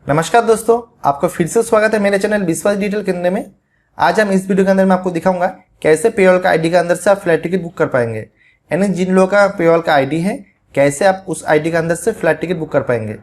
नमस्कार दोस्तों, आपका फिर से स्वागत है मेरे चैनल विश्वास डिजिटल केंद्र में। आज हम इस वीडियो के अंदर मैं आपको दिखाऊंगा कैसे पेरोल का आईडी के अंदर से आप फ्लाइट टिकट बुक कर पाएंगे। यानी जिन लोगों का पेरोल का आईडी है, कैसे आप उस आईडी के अंदर से फ्लाइट टिकट बुक कर पाएंगे।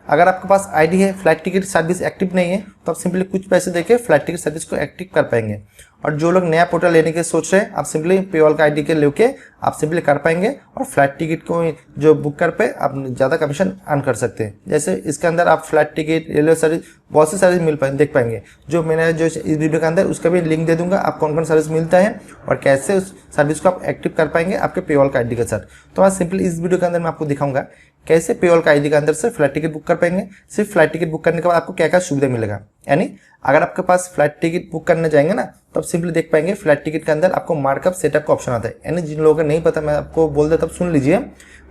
अगर आपके पास आईडी है, फ्लाइट टिकट सर्विस एक्टिव नहीं है, तो आप सिंपली कुछ पैसे देके फ्लाइट टिकट सर्विस को एक्टिव कर पाएंगे। और जो लोग नया पोर्टल लेने के सोच रहे हैं, आप सिंपली पेरोल का आईडी के लेके आप सिंपली कर पाएंगे और फ्लाइट टिकट को जो बुक कर पे आप ज़्यादा कमीशन अर्न कर सकते हैं। जैसे इसके अंदर आप फ्लाइट टिकट, रेलवे सर्विस, बहुत सी सर्विस देख पाएंगे। जो मैंने जो इस वीडियो के अंदर उसका भी लिंक दे दूंगा, आप कौन कौन सर्विस मिलता है और कैसे उस सर्विस को आप एक्टिव कर पाएंगे आपके पेरोल का आईडी के साथ। तो आज सिंपली इस वीडियो के अंदर मैं आपको दिखाऊंगा कैसे पेरोल का आईडी के अंदर से फ्लाइट टिकट बुक कर पाएंगे। सिर्फ फ्लाइट टिकट बुक करने के बाद आपको क्या क्या सुविधा मिलेगा। यानी अगर आपके पास फ्लाइट टिकट बुक करने जाएंगे ना, तो आप सिंपली देख पाएंगे फ्लाइट टिकट के अंदर आपको मार्कअप सेटअप का ऑप्शन आता है। यानी जिन लोगों को नहीं पता, मैं आपको बोल देता हूं, सुन लीजिए।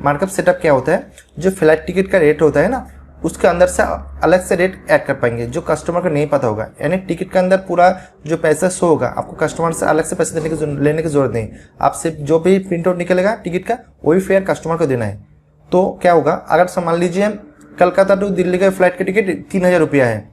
मार्कअप सेटअप क्या होता है? जो फ्लाइट टिकट का रेट होता है ना, उसके अंदर से अलग से रेट ऐड कर पाएंगे जो कस्टमर को नहीं पता होगा। यानी टिकट के अंदर पूरा जो पैसा शो होगा, आपको कस्टमर से अलग से पैसे लेने की जरूरत नहीं। आप सिर्फ जो भी प्रिंट आउट निकलेगा टिकट का, वही फेयर कस्टमर को देना है। तो क्या होगा, अगर मान लीजिए कलकत्ता टू दिल्ली का फ्लाइट का टिकट 3000 रुपया है,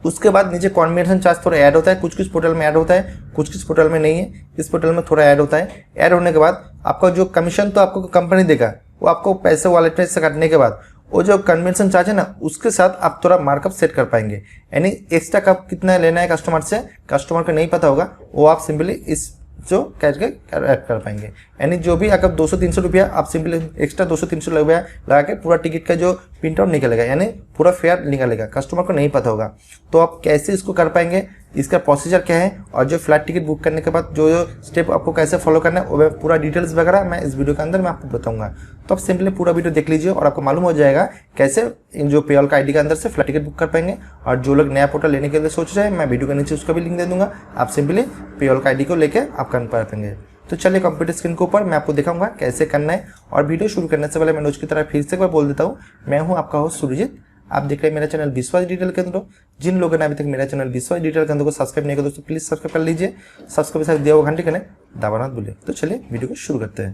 उसके बाद नीचे कॉन्वेंशन चार्ज थोड़ा ऐड होता है। कुछ कुछ पोर्टल में ऐड होता है, कुछ कुछ पोर्टल में नहीं है। इस पोर्टल में थोड़ा ऐड होता है। ऐड होने के बाद आपका जो कमीशन तो आपको कंपनी देगा, वो आपको पैसे वॉलेट में से काटने के बाद वो जो कन्वेंशन चार्ज है ना, उसके साथ आप थोड़ा मार्कअप सेट कर पाएंगे। यानी एक्स्ट्रा कब कितना लेना है कस्टमर से, कस्टमर को नहीं पता होगा, वो आप सिंपली इस जो कैश के ऐड कर पाएंगे। यानी जो भी अगर 200-300 रुपया आप सिंपली एक्स्ट्रा 200-300 रुपया लगा के पूरा टिकट का जो प्रिंट आउट निकलेगा, यानी पूरा फेयर निकलेगा, कस्टमर को नहीं पता होगा। तो आप कैसे इसको कर पाएंगे, इसका प्रोसीजर क्या है, और जो फ्लाइट टिकट बुक करने के बाद जो स्टेप आपको कैसे फॉलो करना है, वो पूरा डिटेल्स वगैरह मैं इस वीडियो के अंदर मैं आपको बताऊंगा। तो आप सिंपली पूरा वीडियो देख लीजिए और आपको मालूम हो जाएगा कैसे इन जो पेरोल का आईडी के अंदर से फ्लाइट टिकट बुक कर पाएंगे। और जो लोग नया पोर्टल लेने के लिए सोच रहे हैं, मैं वीडियो के नीचे उसका भी लिंक दे दूंगा, आप सिंपली पेरोल का आईडी को लेके आप कर पाएंगे। तो चलिए कंप्यूटर स्क्रीन के ऊपर मैं आपको दिखाऊंगा कैसे करना है। और वीडियो शुरू करने से पहले मैं रोज की तरह फिर से एक बार बोल देता हूँ, मैं हूँ आपका होस्ट सुरजीत। आप देख रहे हैं मेरा चैनल विश्वास डिजिटल केंद्र। जिन लोगों ने अभी तक मेरा चैनल विश्वास डिजिटल केंद्र को सब्सक्राइब नहीं किया, दोस्तों प्लीज सब्सक्राइब कर लीजिए। सब्सक्राइब के साथ दिया हुआ घंटे करें दबाना मत भूलिए। तो चलिए वीडियो को शुरू करते हैं।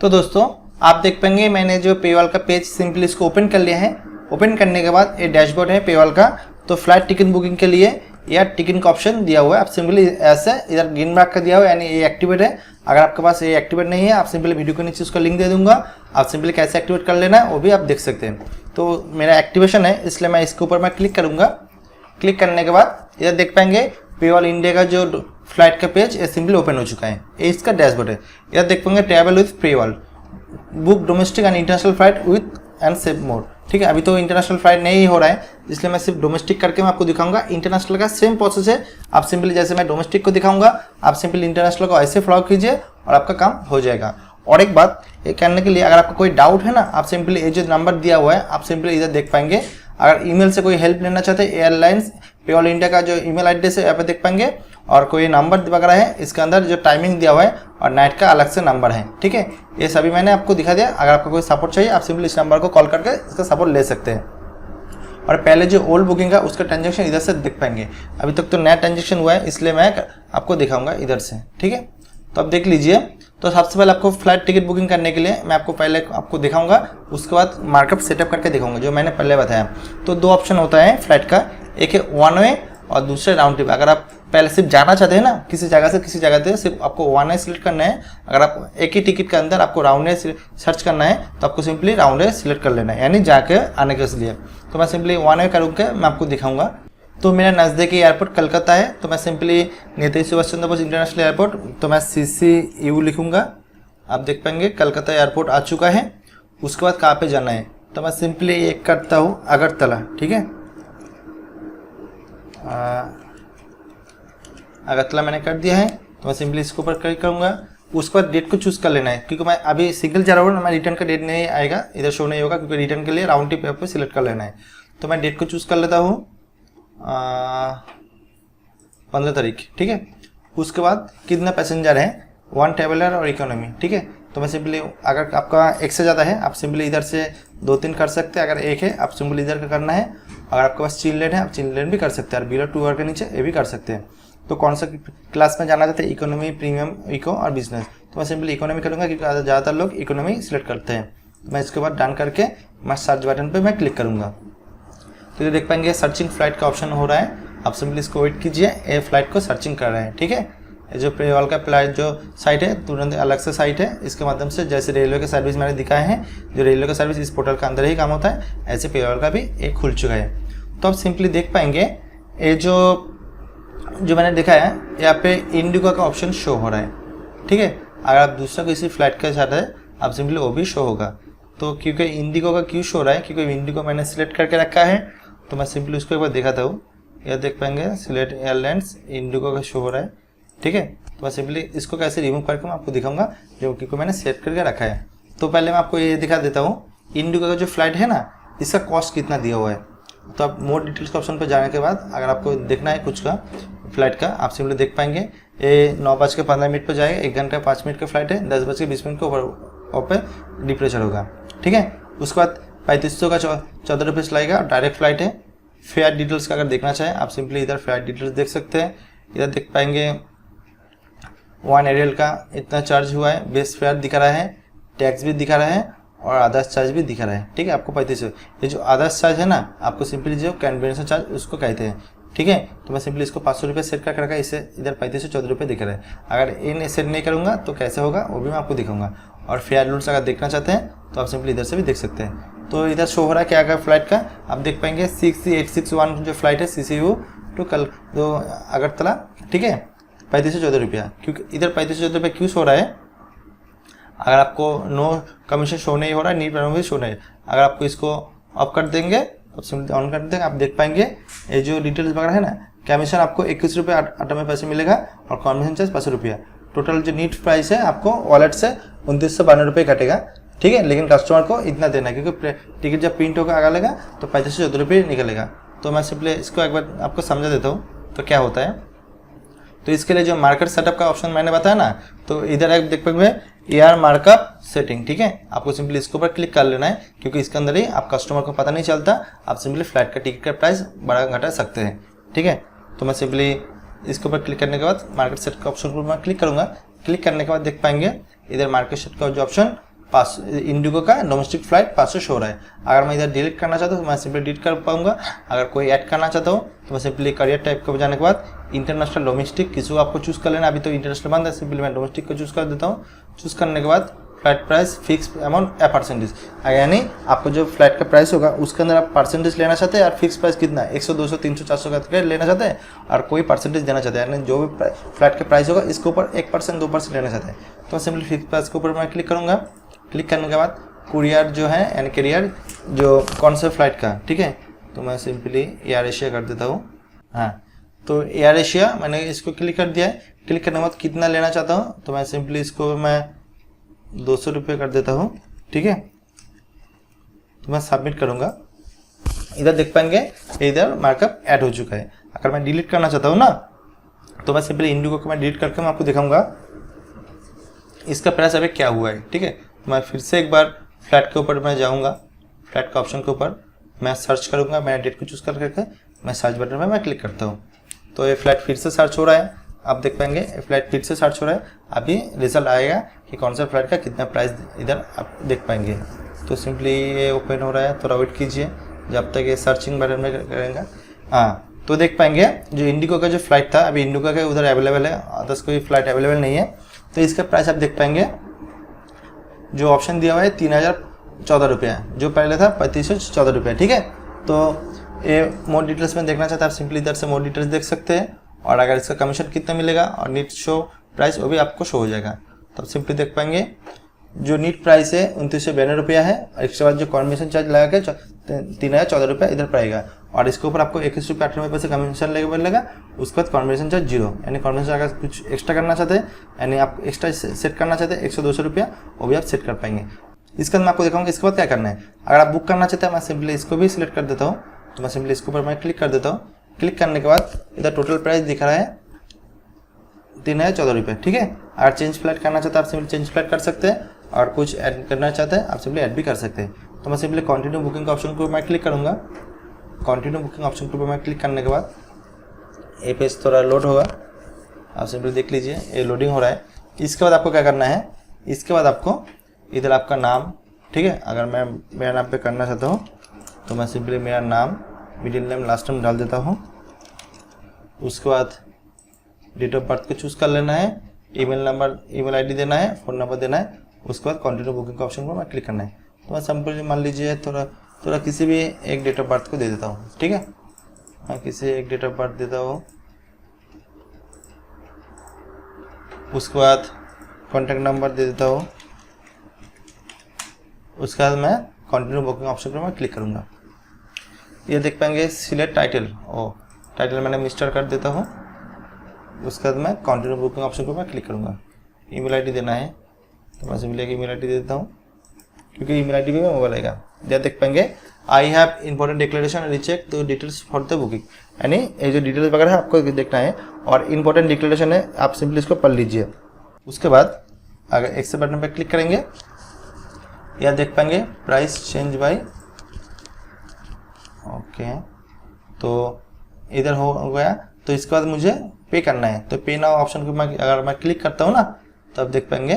तो दोस्तों आप देख पाएंगे मैंने जो पेरोल का पेज सिंपली इसको ओपन कर लिया है। ओपन करने के बाद ये डैशबोर्ड है पेरोल का। तो फ्लाइट टिकट बुकिंग के लिए या टिकट का ऑप्शन दिया हुआ है। आप सिंपली ऐसे इधर ग्रीन मार्क का दिया हुआ है, यानी ये एक्टिवेट है। अगर आपके पास ये एक्टिवेट नहीं है, आप सिंपली वीडियो के नीचे उसका लिंक दे दूंगा, आप सिंपली कैसे एक्टिवेट कर लेना है वो भी आप देख सकते हैं। तो मेरा एक्टिवेशन है, इसलिए मैं इसके ऊपर मैं क्लिक करूंगा। क्लिक करने के बाद इधर देख पाएंगे पेरोल इंडिया का जो फ्लाइट का पेज ये सिंपली ओपन हो चुका है। ये इसका डैशबोर्ड है। इधर देख पाएंगे travel with payroll, book domestic and international flight with and save मोर। ठीक है, अभी तो इंटरनेशनल फ्लाइट नहीं हो रहा है, इसलिए मैं सिर्फ डोमेस्टिक करके मैं आपको दिखाऊंगा। इंटरनेशनल का सेम प्रोसेस है। आप सिंपली जैसे मैं डोमेस्टिक को दिखाऊंगा, आप सिंपली इंटरनेशनल को ऐसे फॉलो कीजिए और आपका काम हो जाएगा। और एक बात ये करने के लिए, अगर आपका कोई डाउट है ना, आप सिंपली ये जो नंबर दिया हुआ है, आप सिंपली इधर देख पाएंगे। अगर ईमेल से कोई हेल्प लेना चाहते हैं, एयरलाइंस पेरोल इंडिया का जो ईमेल एड्रेस है यहाँ पे देख पाएंगे। और कोई नंबर वगैरह है, इसके अंदर जो टाइमिंग दिया हुआ है और नाइट का अलग से नंबर है। ठीक है, ये सभी मैंने आपको दिखा दिया। अगर आपको कोई सपोर्ट चाहिए, आप सिंपली इस नंबर को कॉल करके इसका सपोर्ट ले सकते हैं। और पहले जो ओल्ड बुकिंग है उसका ट्रांजेक्शन इधर से देख पाएंगे। अभी तक तो नया ट्रांजेक्शन हुआ है, इसलिए मैं आपको दिखाऊंगा इधर से। ठीक है, तो अब देख लीजिए। तो सबसे पहले आपको फ्लाइट टिकट बुकिंग करने के लिए मैं आपको पहले आपको दिखाऊंगा, उसके बाद मार्कअप सेटअप करके दिखाऊंगा जो मैंने पहले बताया। तो दो ऑप्शन होता है फ्लाइट का, एक है वन वे और दूसरे राउंड ट्रिप। अगर आप पहले सिर्फ जाना चाहते हैं ना, किसी जगह से किसी जगह से, सिर्फ आपको वन वे सिलेक्ट करना है। अगर आप एक ही टिकट के अंदर आपको राउंड वे सर्च करना है, तो आपको सिंपली राउंड वे सिलेक्ट कर लेना है, यानी जाके आने के लिए। तो मैं सिंपली वन वे करूँगा, मैं आपको दिखाऊंगा। तो मेरा नज़दीकी एयरपोर्ट कलकत्ता है, तो मैं simply Netaji Subhash Chandra Bose international airport, तो मैं CCU लिखूँगा। आप देख पाएंगे कलकत्ता एयरपोर्ट आ चुका है। उसके बाद कहाँ पे जाना है, तो मैं सिंपली एक करता हूँ अगरतला। ठीक है, अगरतला मैंने कर दिया है, तो मैं सिंपली इसके ऊपर क्लिक करूँगा। उसके बाद डेट को चूज़ कर लेना है, क्योंकि मैं अभी सिंगल जा रहा हूँ, मैं रिटर्न का डेट नहीं आएगा, इधर शो नहीं होगा, क्योंकि रिटर्न के लिए राउंड ट्रिप पे सिलेक्ट कर लेना है। तो मैं डेट को चूज़ कर लेता हूँ 15 तारीख। ठीक है, उसके बाद कितना पैसेंजर है, वन ट्रेवलर और इकोनॉमी। ठीक है, तो मैं सिंपली, अगर आपका एक से ज़्यादा है, आप सिंपली इधर से 2-3 कर सकते हैं। अगर एक है, आप सिंपली इधर का करना है। अगर आपके पास चिल्ड्रेन है, आप चिल्ड्रेन भी कर सकते हैं, और बिलो 2 आवर के नीचे ये भी कर सकते हैं। तो कौन सा क्लास में जाना चाहते हैं, इकोनॉमी, प्रीमियम, इको और बिजनेस। तो मैं सिंपली इकोनॉमी करूँगा क्योंकि ज़्यादातर लोग इकोनॉमी सिलेक्ट करते हैं। मैं इसके बाद डन करके मैं सर्च बटन पे मैं क्लिक करूँगा। तो ये देख पाएंगे सर्चिंग फ्लाइट का ऑप्शन हो रहा है। आप सिंपली इसको वेट कीजिए, ये फ्लाइट को सर्चिंग कर रहे हैं। ठीक है, ये जो पेवाल का फ्लाइट जो साइट है तुरंत अलग से साइट है, इसके माध्यम से जैसे रेलवे का सर्विस मैंने दिखाए हैं, जो रेलवे का सर्विस इस पोर्टल के अंदर ही काम होता है, ऐसे पेवाल का भी एक खुल चुका है। तो आप सिंपली देख पाएंगे ये जो मैंने दिखाया है, यहाँ पे इंडिगो का ऑप्शन शो हो रहा है। ठीक है, अगर आप दूसरा किसी फ्लाइट के साथ है आप सिंपली वो भी शो होगा। तो क्योंकि इंडिगो का क्यों शो हो रहा है, क्योंकि इंडिगो मैंने सिलेक्ट करके रखा है, तो मैं सिंपली उसको एक बार दिखाता हूँ। यह देख पाएंगे सिलेक्ट एयरलाइंस, इंडिगो का शो हो रहा है। ठीक है, तो मैं सिंपली इसको कैसे रिमूव करके मैं आपको दिखाऊंगा, जो क्योंकि मैंने सेट करके रखा है। तो पहले मैं आपको ये दिखा देता हूँ, इंडिगो का जो फ्लाइट है ना, इसका कॉस्ट कितना दिया हुआ है। तो आप मोर डिटेल्स के ऑप्शन पर जाने के बाद अगर आपको देखना है कुछ का फ्लाइट का, आप सिंपली देख पाएंगे ये 9:15 पर जाएगा, 1 घंटा 5 मिनट का फ्लाइट है, 10:20 को ऊपर डिप्रेचर होगा। ठीक है, उसके बाद 3500 का 14 रुपये लगेगा और डायरेक्ट फ्लाइट है। फेयर डिटेल्स का अगर देखना चाहें आप सिंपली इधर फेयर डिटेल्स देख सकते हैं। इधर देख पाएंगे 1 एरियल का इतना चार्ज हुआ है, बेस फेयर दिखा रहा है, टैक्स भी दिखा रहा है और अदर्स चार्ज भी दिखा रहा है। ठीक है, आपको 3500, ये जो अदर्स चार्ज है ना, आपको सिंपली जो कन्वेंशन चार्ज उसको कहते हैं। ठीक है, तो मैं सिंपली इसको 500 रुपये सेट करके रखा है, इससे इधर 3514 रुपये दिख रहा है। अगर इन सेट नहीं करूँगा तो कैसे होगा वो भी मैं आपको दिखाऊंगा। और फेयर रूल्स अगर देखना चाहते हैं तो आप सिंपली इधर से भी देख सकते हैं। तो इधर शो हो रहा है क्या क्या फ्लाइट का, आप देख पाएंगे 6861 जो फ्लाइट है CCU टू कल जो अगरतला। ठीक है, 3514 रुपया, क्योंकि इधर 3514 रुपये क्यों शो रहा है, अगर आपको नो कमीशन शो नहीं हो रहा है, नीट भी शो नहीं, अगर आपको इसको ऑफ कर देंगे तो सिंपली ऑन कर देंगे, आप देख पाएंगे ये जो डिटेल्स वगैरह है ना, कमीशन आपको 21 रुपये 98 पैसे मिलेगा और कन्वेंशन चार्ज 500 रुपया। टोटल जो नीट प्राइस है आपको वॉलेट से 2992 रुपये कटेगा। ठीक है, लेकिन कस्टमर को इतना देना है क्योंकि टिकट जब प्रिंट होकर आगा लेगा तो 3514 रुपये निकलेगा। तो मैं सिंपली इसको एक बार आपको समझा देता हूँ तो क्या होता है। तो इसके लिए जो मार्केट सेटअप का ऑप्शन मैंने बताया ना, तो इधर एक देख पाएंगे AR मार्कअप सेटिंग। ठीक है, आपको सिंपली इसके ऊपर क्लिक कर लेना है क्योंकि इसके अंदर ही आप कस्टमर को पता नहीं चलता, आप सिंपली फ्लाइट का टिकट का प्राइस बढ़ा घटा सकते हैं। ठीक है, तो मैं सिंपली इसके ऊपर क्लिक करने के बाद मार्केट सेट का ऑप्शन पर मैं क्लिक करूँगा। क्लिक करने के बाद देख पाएंगे इधर मार्केट सेट का जो ऑप्शन इंडिगो का डोमेस्टिक फ्लाइट 500 शो रहा है। अगर मैं इधर डिलीट करना चाहता हूँ तो मैं सिंपली डिलीट कर पाऊंगा। अगर कोई ऐड करना चाहता हूँ तो मैं सिंपली करियर टाइप को जाने के बाद इंटरनेशनल डोमेस्टिक किसी को आपको चूज़ कर लेना। अभी तो इंटरनेशनल बंद है, सिंपली मैं डोमेस्टिक को चूज़ कर देता हूँ। चूज़ करने के बाद फ्लाइट प्राइस फिक्स अमाउंट या परसेंटेज, यानी आपको जो फ्लाइट का प्राइस होगा उसके अंदर आप परसेंटेज लेना चाहते हैं और फिक्स प्राइस कितना 100 200 300 400 का लेना चाहते हैं और कोई परसेंटेज देना चाहते हैं, यानी जो भी फ्लाइट का प्राइस होगा इसके ऊपर 1% 2% लेना चाहते हैं। तो सिंपली फिक्स प्राइस के ऊपर मैं क्लिक करूँगा। क्लिक करने के बाद कुरियर जो है यानी कैरियर जो कौन सा फ्लाइट का, ठीक है, तो मैं सिंपली एयर एशिया कर देता हूँ। हाँ, तो एयर एशिया मैंने इसको क्लिक कर दिया है। क्लिक करने के बाद कितना लेना चाहता हूँ तो मैं सिंपली इसको मैं 200 रुपये कर देता हूँ। ठीक है, तो मैं सबमिट करूँगा। इधर देख पाएंगे इधर मार्कअप ऐड हो चुका है। अगर मैं डिलीट करना चाहता हूँ ना तो मैं सिंपली इंडिगो को मैं डिलीट करके मैं आपको दिखाऊंगा इसका प्राइस अभी क्या हुआ है। ठीक है, मैं फिर से एक बार फ्लैट के ऊपर मैं जाऊँगा, फ्लैट का ऑप्शन के ऊपर मैं सर्च करूँगा, मैं डेट को चूज़ करके मैं सर्च बटन में मैं क्लिक करता हूँ। तो ये फ्लैट फिर से सर्च हो रहा है, आप देख पाएंगे फ्लाइट फिर से सर्च हो रहा है। अभी रिजल्ट आएगा कि कौन सा फ्लाइट का कितना प्राइस इधर आप देख पाएंगे। तो सिंपली ये ओपन हो रहा है, थोड़ा वेट कीजिए जब तक ये सर्चिंग बटन में करेंगे। हाँ, तो देख पाएंगे जो इंडिगो का जो फ्लाइट था अभी इंडिगो का उधर अवेलेबल है, अदर्स कोई फ्लाइट अवेलेबल नहीं है। तो इसका प्राइस आप देख पाएंगे जो ऑप्शन दिया हुआ है 3014 रुपया, जो पहले था 3514 रुपया। ठीक है, तो ये मोर डिटेल्स में देखना चाहते हैं आप सिंपली इधर से मोर डिटेल्स देख सकते हैं और अगर इसका कमीशन कितना मिलेगा और नीट शो प्राइस वो भी आपको शो हो जाएगा। तो आप सिंपली देख पाएंगे जो नीट प्राइस है 2992 रुपया है और इसके बाद जो कॉन्वेंशन चार्ज लगा के 3014 रुपया इधर पड़ेगा और इसके ऊपर आपको 21 रुपये 98 पैसे कमीशन लगेगा। उसके बाद कॉन्वेंशन चार्ज 0, यानी कॉन्वेंशन अगर कुछ एक्स्ट्रा करना चाहते हैं यानी आप एक्स्ट्रा सेट करना चाहते हैं 100-200 रुपया वो भी आप सेट कर पाएंगे। इसके बाद मैं आपको दिखाऊंगा इसके बाद क्या करना है। अगर आप बुक करना चाहते हैं मैं सिंपली इसको भी सिलेक्ट कर देता हूँ। तो मैं सिंपली इसके ऊपर मैं क्लिक कर देता हूँ। क्लिक करने के बाद इधर टोटल प्राइस दिख रहा है 3014 रुपये। ठीक है, अगर चेंज फ्लाइट करना चाहते हैं आप सिंपली चेंज फ्लाइट कर सकते हैं और कुछ ऐड करना चाहते हैं आप सिंपली ऐड भी कर सकते हैं। तो मैं सिंपली कंटिन्यू बुकिंग का ऑप्शन को मैं क्लिक करूँगा। कंटिन्यू बुकिंग ऑप्शन के ऊपर मैं क्लिक करने के बाद ये पेज थोड़ा लोड होगा, आप सिंपली देख लीजिए, ये लोडिंग हो रहा है। इसके बाद आपको क्या करना है, इसके बाद आपको इधर आपका नाम, ठीक है, अगर मैं मेरा नाम पे करना चाहता हूँ तो मैं सिंपली मेरा नाम, मिडिल नेम, लास्ट नेम डाल देता हूँ। उसके बाद डेट ऑफ बर्थ को चूज़ कर लेना है, ईमेल नंबर, ईमेल आईडी देना है, फ़ोन नंबर देना है। उसके बाद कंटिन्यू बुकिंग का ऑप्शन पर मैं क्लिक करना है। तो मैं सिंपली मान लीजिए थोड़ा किसी भी एक डेट ऑफ बर्थ को दे देता हूँ, ठीक है, मैं किसी एक डेट ऑफ बर्थ देता हूँ। उसके बाद कॉन्टैक्ट नंबर दे देता हूँ। उसके बाद मैं कंटिन्यू बुकिंग ऑप्शन पर मैं क्लिक करूँगा। ये देख पाएंगे सिलेक्ट टाइटल, टाइटल मैंने मिस्टर कर देता हूँ। उसके बाद मैं कंटिन्यू बुकिंग ऑप्शन पर मैं क्लिक करूँगा। ईमेल आईडी देना है तो मैं सिंपली एक ईमेल आईडी दे देता हूँ, क्योंकि ईमेल आईडी भी मोबाइल आएगा। या देख पाएंगे I have important declaration recheck the details for the booking, यानी ये जो डिटेल्स वगैरह है आपको देखना है और इंपॉर्टेंट डिक्लेरेशन है, आप सिंपली इसको पढ़ लीजिए। उसके बाद अगर एक्सेप्ट बटन पर क्लिक करेंगे, या देख पाएंगे प्राइस चेंज बाय, ओके, तो इधर हो गया। तो इसके बाद मुझे पे करना है, तो पे नाउ ऑप्शन को मैं अगर मैं क्लिक करता हूँ ना, तो आप देख पाएंगे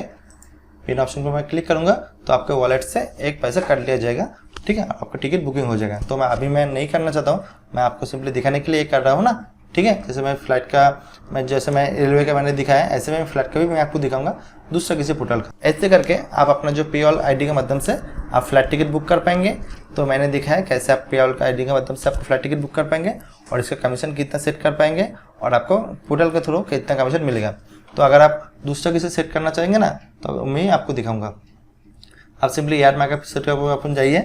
पे नाउ ऑप्शन को मैं क्लिक करूँगा तो आपके वॉलेट से एक पैसा कट लिया जाएगा, ठीक है, आपका टिकट बुकिंग हो जाएगा। तो मैं अभी मैं नहीं करना चाहता हूँ, मैं आपको सिंपली दिखाने के लिए कर रहा हूँ ना, ठीक है। जैसे मैं फ्लाइट का, जैसे मैं रेलवे का मैंने दिखाया, ऐसे मैं फ्लाइट का भी मैं आपको दिखाऊंगा दूसरा किसी पोर्टल का। ऐसे करके आप अपना जो पेओल आईडी के माध्यम से आप फ्लाइट टिकट बुक कर पाएंगे। तो मैंने दिखाया कैसे आप पेओल का आईडी के माध्यम से आपको फ्लाइट टिकट बुक कर पाएंगे और इसका कमीशन कितना सेट कर पाएंगे और आपको पोर्टल के थ्रू कितना कमीशन मिलेगा। तो अगर आप दूसरा किसी सेट करना चाहेंगे ना, तो मैं आपको दिखाऊंगा। आप सिंपली एयर मार्कअप सेटअप में अपन जाइए,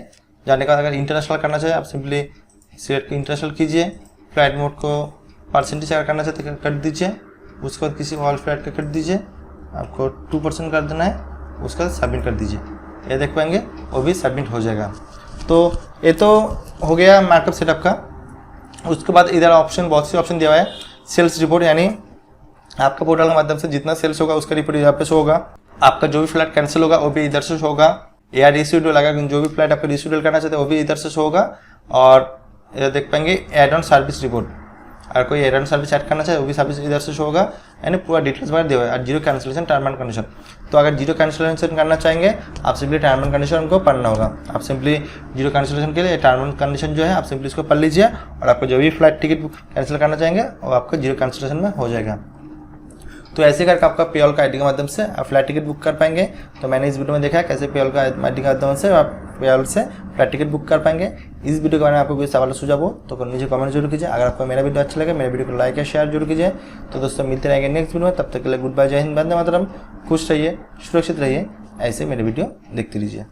जाने का अगर इंटरनेशनल करना चाहिए आप सिंपली सिलेक्ट इंटरनेशनल कीजिए। फ्लाइट मोड को परसेंटेज अगर करना चाहते कर दीजिए। उसके बाद किसी ऑल फ्लाइट का कर दीजिए, आपको 2% कर देना है। उसके बाद सबमिट कर दीजिए, ये देख पाएंगे वो भी सबमिट हो जाएगा। तो ये तो हो गया मार्कअप सेटअप का। उसके बाद इधर ऑप्शन, बहुत सी ऑप्शन दिया हुआ है। सेल्स रिपोर्ट, यानी आपका पोर्टल के माध्यम से जितना सेल्स होगा उसका रिपोर्ट यहाँ पे शो होगा। आपका जो भी फ्लाइट कैंसिल होगा वो भी इधर से शो होगा, या रिशेड्यूल लगा, जो भी फ्लाइट आपको रिशेड्यूल करना चाहते हैं वो भी इधर से शो होगा। और ये देख पाएंगे एड ऑन सर्विस रिपोर्ट, अगर कोई एड ऑन सर्विस ऐड करना चाहे वो भी सर्विस इधर से शो होगा, यानी पूरा डिटेल्स बार दिया हुआ है। और zero cancellation term and condition, तो अगर जीरो कैंसिलेशन करना चाहेंगे आप सिंपली टर्म एंड कंडीशन को पढ़ना होगा। आप सिंपली जीरो कैंसिलेशन के लिए टर्म एंड कंडीशन जो है आप सिंपली इसको पढ़ लीजिए और आपको जो भी फ्लाइट टिकट कैंसिल करना चाहेंगे वो आपको जीरो कैंसिलेशन में हो जाएगा। तो ऐसे करके आपका पेओल का आईडी के माध्यम से आप फ्लाइट टिकट बुक कर पाएंगे। तो मैंने इस वीडियो में देखा है कैसे पेओल का आईडी के माध्यम से आप पेओल से फ्लाइट टिकट बुक कर पाएंगे। इस वीडियो के बारे में आपको कोई सवाल सुझाव हो तो नीचे कमेंट जरूर कीजिए। अगर आपको मेरा वीडियो अच्छा लगे मेरे वीडियो को लाइक या शेयर जरूर कीजिए। तो दोस्तों मिलते रहेंगे नेक्स्ट वीडियो में, तब तक के लिए गुड बाय, जय हिंद, वंदे मातरम। खुश रहिए, सुरक्षित रहिए, ऐसे मेरे वीडियो देखते रहिए।